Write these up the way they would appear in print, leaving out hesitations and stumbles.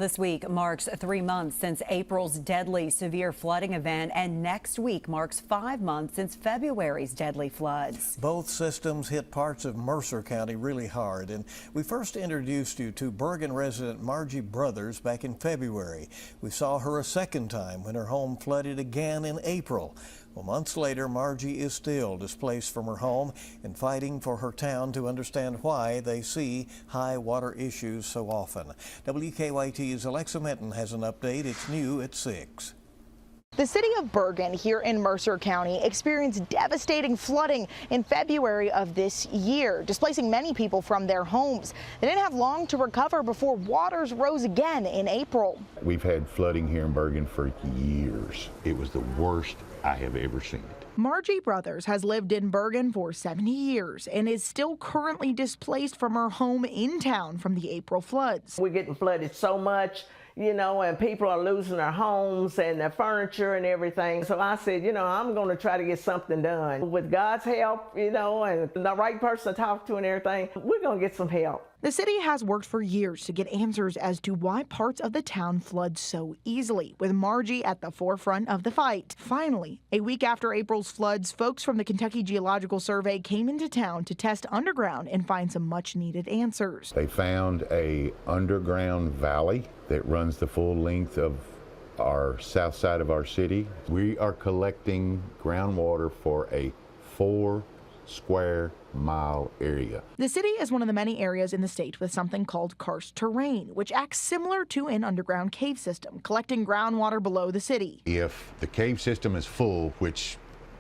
This week marks 3 months since April's deadly severe flooding event, and next week marks 5 months since February's deadly floods. Both systems hit parts of Mercer County really hard, and we first introduced you to Bergen resident Margie Brothers back in February. We saw her a second time when her home flooded again in April. Well, months later, Margie is still displaced from her home and fighting for her town to understand why they see high water issues so often. WKYT's Alexa Minton has an update. It's new at 6. The city of Bergen here in Mercer County experienced devastating flooding in February of this year, displacing many people from their homes. They didn't have long to recover before waters rose again in April. We've had flooding here in Bergen for years. It was the worst I have ever seen it. Margie Brothers has lived in Bergen for 70 years and is still currently displaced from her home in town from the April floods. We're getting flooded so much, and people are losing their homes and their furniture and everything. So I said, I'm going to try to get something done. With God's help, and the right person to talk to and everything, we're going to get some help. The city has worked for years to get answers as to why parts of the town flood so easily, with Margie at the forefront of the fight. Finally, a week after April's floods, folks from the Kentucky Geological Survey came into town to test underground and find some much-needed answers. They found an underground valley that runs the full length of our south side of our city. We are collecting groundwater for a 4 square mile area. The city is one of the many areas in the state with something called karst terrain, which acts similar to an underground cave system, collecting groundwater below the city. If the cave system is full, which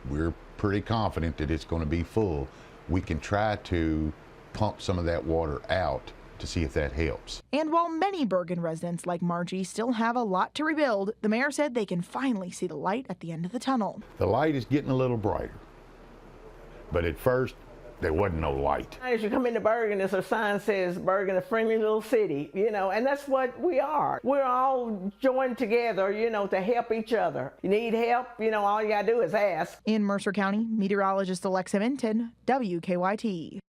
we're pretty confident that it's going to be full, we can try to pump some of that water out to see if that helps. And while many Bergen residents like Margie still have a lot to rebuild, the mayor said they can finally see the light at the end of the tunnel. The light is getting a little brighter, but at first there wasn't no light. As you come into Bergen, there's a sign that says Bergen, a friendly little city, and that's what we are. We're all joined together, to help each other. You need help, all you gotta do is ask. In Mercer County, meteorologist Alexa Minton, WKYT.